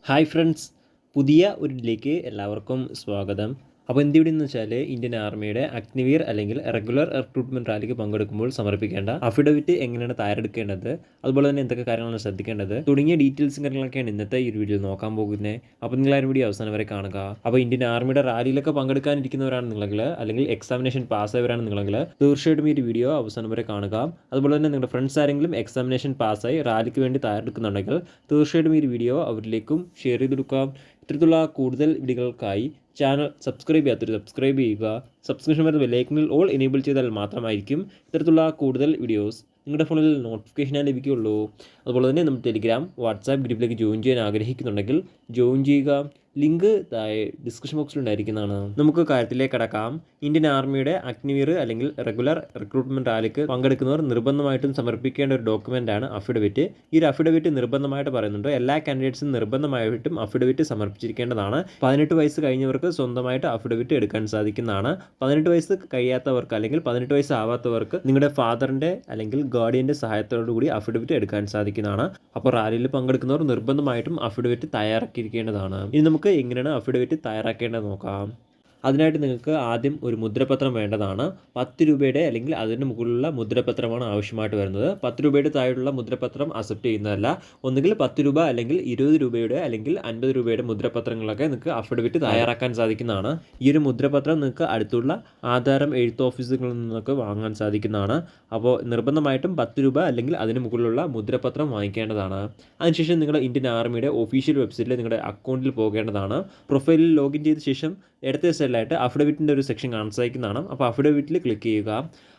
Hi friends, പുതിയ ഒരു ഇതിലേക്ക് എല്ലാവർക്കും സ്വാഗതം. അപ്പോൾ എന്തിവിടെയെന്ന് വെച്ചാൽ ഇന്ത്യൻ ആർമിയുടെ അഗ്നിവീർ അല്ലെങ്കിൽ റെഗുലർ റിക്രൂട്ട്മെൻറ്റ് റാലിക്ക് പങ്കെടുക്കുമ്പോൾ സമർപ്പിക്കേണ്ട അഫിഡവിറ്റ് എങ്ങനെയാണ് തയ്യാറെടുക്കേണ്ടത്, അതുപോലെ തന്നെ എന്തൊക്കെ കാര്യങ്ങളാണ് ശ്രദ്ധിക്കേണ്ടത് തുടങ്ങിയ ഡീറ്റെയിൽസും കാര്യങ്ങളൊക്കെയാണ് ഇന്നത്തെ ഈ ഒരു വീഡിയോ നോക്കാൻ പോകുന്നത്. അപ്പോൾ നിങ്ങളാരും വീഡിയോ അവസാനം വരെ കാണുക. അപ്പോൾ ഇന്ത്യൻ ആർമിയുടെ റാലിയിലൊക്കെ പങ്കെടുക്കാനിരിക്കുന്നവരാണ് നിങ്ങളെങ്കിൽ, അല്ലെങ്കിൽ എക്സാമിനേഷൻ പാസ്സായവരാണ് നിങ്ങളെങ്കിൽ തീർച്ചയായിട്ടും ഈ ഒരു വീഡിയോ അവസാനം വരെ കാണുക. അതുപോലെ തന്നെ നിങ്ങളുടെ ഫ്രണ്ട്സ് ആരെങ്കിലും എക്സാമിനേഷൻ പാസ്സായി റാലിക്ക് വേണ്ടി തയ്യാറെടുക്കുന്നുണ്ടെങ്കിൽ തീർച്ചയായിട്ടും ഈ ഒരു വീഡിയോ അവരിലേക്കും ഷെയർ ചെയ്ത് കൊടുക്കാം. ഇത്തരത്തിലുള്ള കൂടുതൽ വീഡിയോകൾക്കായി ചാനൽ സബ്സ്ക്രൈബ് ചെയ്യാത്തൊരു സബ്സ്ക്രൈബ് ചെയ്യുക. സബ്സ്ക്രിപ്ഷൻ വരുന്ന ബെല്ലൈക്കണിൽ ഓൾ എനേബിൾ ചെയ്താൽ മാത്രമായിരിക്കും ഇത്തരത്തിലുള്ള കൂടുതൽ വീഡിയോസ് നിങ്ങളുടെ ഫോണിൽ നോട്ടിഫിക്കേഷനായി ലഭിക്കുകയുള്ളൂ. അതുപോലെ തന്നെ നമ്മൾ ടെലിഗ്രാം, വാട്സാപ്പ് ഗ്രൂപ്പിലേക്ക് ജോയിൻ ചെയ്യാൻ ആഗ്രഹിക്കുന്നുണ്ടെങ്കിൽ ജോയിൻ ചെയ്യുക. ലിങ്ക് താഴെ ഡിസ്ക്രിപ്ഷൻ ബോക്സിൽ ഉണ്ടായിരിക്കുന്നതാണ്. നമുക്ക് കാര്യത്തിലേക്ക് കടക്കാം. ഇന്ത്യൻ ആർമിയുടെ അഗ്നിവീർ അല്ലെങ്കിൽ റെഗുലർ റിക്രൂട്ട്മെൻറ്റ് റാലിക്ക് പങ്കെടുക്കുന്നവർ നിർബന്ധമായിട്ടും സമർപ്പിക്കേണ്ട ഒരു ഡോക്യുമെൻ്റാണ് അഫിഡവിറ്റ്. ഈ ഒരു അഫിഡവിറ്റ് നിർബന്ധമായിട്ട് പറയുന്നുണ്ട് എല്ലാ കാൻഡിഡേറ്റ്സും നിർബന്ധമായിട്ടും അഫിഡവിറ്റ് സമർപ്പിച്ചിരിക്കേണ്ടതാണ്. 18 വയസ്സ് കഴിഞ്ഞവർക്ക് സ്വന്തമായിട്ട് അഫിഡവിറ്റ് എടുക്കാൻ സാധിക്കുന്നതാണ്. 18 വയസ്സ് കഴിയാത്തവർക്ക് അല്ലെങ്കിൽ 18 വയസ്സാവാത്തവർക്ക് നിങ്ങളുടെ ഫാദറിൻ്റെ അല്ലെങ്കിൽ ഗാർഡിയൻ്റെ സഹായത്തോടു കൂടി അഫിഡവിറ്റ് എടുക്കാൻ സാധിക്കുന്നതാണ്. അപ്പോൾ റാലിയിൽ പങ്കെടുക്കുന്നവർ നിർബന്ധമായിട്ടും അഫിഡവിറ്റ് തയ്യാറാക്കിയിരിക്കേണ്ടതാണ്. ഇനി നമുക്ക് എങ്ങനെയാണ് അഫിഡവിറ്റ് തയ്യാറാക്കേണ്ടത് നോക്കാം. അതിനായിട്ട് നിങ്ങൾക്ക് ആദ്യം ഒരു മുദ്രപത്രം വേണ്ടതാണ്. 10 രൂപയുടെ അല്ലെങ്കിൽ അതിന് മുകളിലുള്ള മുദ്രപത്രമാണ് ആവശ്യമായിട്ട് വരുന്നത്. 10 രൂപയുടെ താഴെയുള്ള മുദ്രപത്രം അക്സെപ്റ്റ് ചെയ്യുന്നതല്ല. ഒന്നുകിൽ 10 രൂപ അല്ലെങ്കിൽ 20 രൂപയുടെ അല്ലെങ്കിൽ 50 രൂപയുടെ മുദ്രപത്രങ്ങളൊക്കെ നിങ്ങൾക്ക് അഫിഡവിറ്റ് തയ്യാറാക്കാൻ സാധിക്കുന്നതാണ്. ഈ ഒരു മുദ്രപത്രം നിങ്ങൾക്ക് അടുത്തുള്ള ആധാരം എഴുത്ത് ഓഫീസുകളിൽ നിന്നൊക്കെ വാങ്ങാൻ സാധിക്കുന്നതാണ്. അപ്പോൾ നിർബന്ധമായിട്ടും 10 രൂപ അല്ലെങ്കിൽ അതിന് മുകളിലുള്ള മുദ്രപത്രം വാങ്ങിക്കേണ്ടതാണ്. അതിനുശേഷം നിങ്ങൾ ഇന്ത്യൻ ആർമിയുടെ ഒഫീഷ്യൽ വെബ്സൈറ്റിൽ നിങ്ങളുടെ അക്കൗണ്ടിൽ പോകേണ്ടതാണ്. പ്രൊഫൈലിൽ ലോഗിൻ ചെയ്ത ശേഷം ഇടത്തെ സൈഡിലായിട്ട് അഫിഡവിറ്റിൻ്റെ ഒരു സെക്ഷൻ കാണാൻ സാധിക്കുന്നതാണ്. അപ്പോൾ അഫിഡവിറ്റിൽ ക്ലിക്ക് ചെയ്യുക.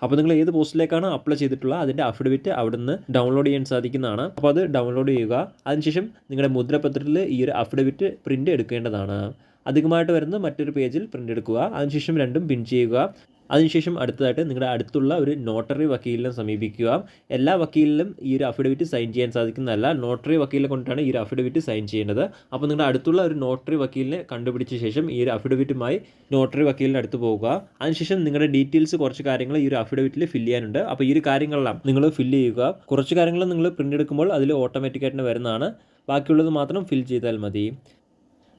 അപ്പോൾ നിങ്ങൾ ഏത് പോസ്റ്റിലേക്കാണ് അപ്ലൈ ചെയ്തിട്ടുള്ളത് അതിൻ്റെ അഫിഡവിറ്റ് അവിടെ നിന്ന് ഡൗൺലോഡ് ചെയ്യാൻ സാധിക്കുന്നതാണ്. അപ്പോൾ അത് ഡൗൺലോഡ് ചെയ്യുക. അതിനുശേഷം നിങ്ങളുടെ മുദ്രപത്രത്തിൽ ഈ ഒരു അഫിഡവിറ്റ് പ്രിൻ്റ് എടുക്കേണ്ടതാണ്. അധികമായിട്ട് വരുന്ന മറ്റൊരു പേജിൽ പ്രിൻ്റ് എടുക്കുക. അതിനുശേഷം രണ്ടും പിൻ ചെയ്യുക. അതിനുശേഷം അടുത്തതായിട്ട് നിങ്ങളുടെ അടുത്തുള്ള ഒരു നോട്ടറി വക്കീലിനെ സമീപിക്കുക. എല്ലാ വക്കീലിലും ഈ ഒരു അഫിഡവിറ്റ് സൈൻ ചെയ്യാൻ സാധിക്കുന്നതല്ല. നോട്ടറി വക്കീലിനെ കൊണ്ടാണ് ഈ ഒരു അഫിഡവിറ്റ് സൈൻ ചെയ്യേണ്ടത്. അപ്പോൾ നിങ്ങളുടെ അടുത്തുള്ള ഒരു നോട്ടറി വക്കീലിനെ കണ്ടുപിടിച്ച ശേഷം ഈ ഒരു അഫിഡവിറ്റുമായി നോട്ടറി വക്കീലിൻ്റെ അടുത്ത് പോകുക. അതിനുശേഷം നിങ്ങളുടെ ഡീറ്റെയിൽസ് കുറച്ച് കാര്യങ്ങൾ ഈ ഒരു അഫിഡവിറ്റിൽ ഫില്ല് ചെയ്യാനുണ്ട്. അപ്പോൾ ഈ ഒരു കാര്യങ്ങളെല്ലാം നിങ്ങൾ ഫില്ല് ചെയ്യുക. കുറച്ച് കാര്യങ്ങൾ നിങ്ങൾ പ്രിൻ്റ് എടുക്കുമ്പോൾ അതിൽ ഓട്ടോമാറ്റിക്കായിട്ട് വരുന്നതാണ്. ബാക്കിയുള്ളത് മാത്രം ഫിൽ ചെയ്താൽ മതി.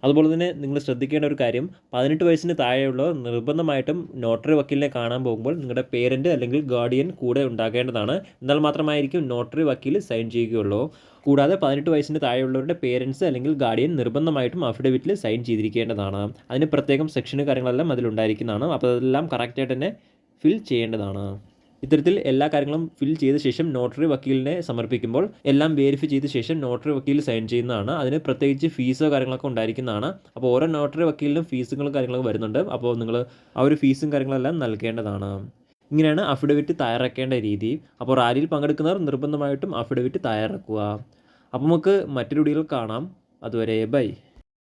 അതുപോലെ തന്നെ നിങ്ങൾ ശ്രദ്ധിക്കേണ്ട ഒരു കാര്യം, 18 വയസ്സിന് താഴെയുള്ളവർ നിർബന്ധമായിട്ടും നോട്ടറി വക്കീലിനെ കാണാൻ പോകുമ്പോൾ നിങ്ങളുടെ പേരൻറ്റ് അല്ലെങ്കിൽ ഗാർഡിയൻ കൂടെ ഉണ്ടാകേണ്ടതാണ്. എന്നാൽ മാത്രമായിരിക്കും നോട്ടറി വക്കീൽ സൈൻ ചെയ്യുകയുള്ളൂ. കൂടാതെ 18 വയസ്സിന് താഴെയുള്ളവരുടെ പേരൻസ് അല്ലെങ്കിൽ ഗാർഡിയൻ നിർബന്ധമായിട്ടും അഫിഡവിറ്റിൽ സൈൻ ചെയ്തിരിക്കേണ്ടതാണ്. അതിന് പ്രത്യേകം സെക്ഷന് കാര്യങ്ങളെല്ലാം അതിലുണ്ടായിരിക്കുന്നതാണ്. അപ്പോൾ അതെല്ലാം കറക്റ്റായിട്ട് തന്നെ ഫിൽ ചെയ്യേണ്ടതാണ്. ഇത്തരത്തിൽ എല്ലാ കാര്യങ്ങളും ഫിൽ ചെയ്ത ശേഷം നോട്ടറി വക്കീലിനെ സമർപ്പിക്കുമ്പോൾ എല്ലാം വെരിഫൈ ചെയ്ത ശേഷം നോട്ടറി വക്കീൽ സൈൻ ചെയ്യുന്നതാണ്. അതിന് പ്രത്യേകിച്ച് ഫീസോ കാര്യങ്ങളൊക്കെ ഉണ്ടായിരിക്കുന്നതാണ്. അപ്പോൾ ഓരോ നോട്ടറി വക്കീലിനും ഫീസുകളും കാര്യങ്ങളൊക്കെ വരുന്നുണ്ട്. അപ്പോൾ നിങ്ങൾ ആ ഒരു ഫീസും കാര്യങ്ങളെല്ലാം നൽകേണ്ടതാണ്. ഇങ്ങനെയാണ് അഫിഡവിറ്റ് തയ്യാറാക്കേണ്ട രീതി. അപ്പോൾ റാലിയിൽ പങ്കെടുക്കുന്നവർ നിർബന്ധമായിട്ടും അഫിഡവിറ്റ് തയ്യാറാക്കുക. അപ്പോൾ നമുക്ക് മറ്റൊരു വീഡിയോയിൽ കാണാം. അതുവരെ ബൈ.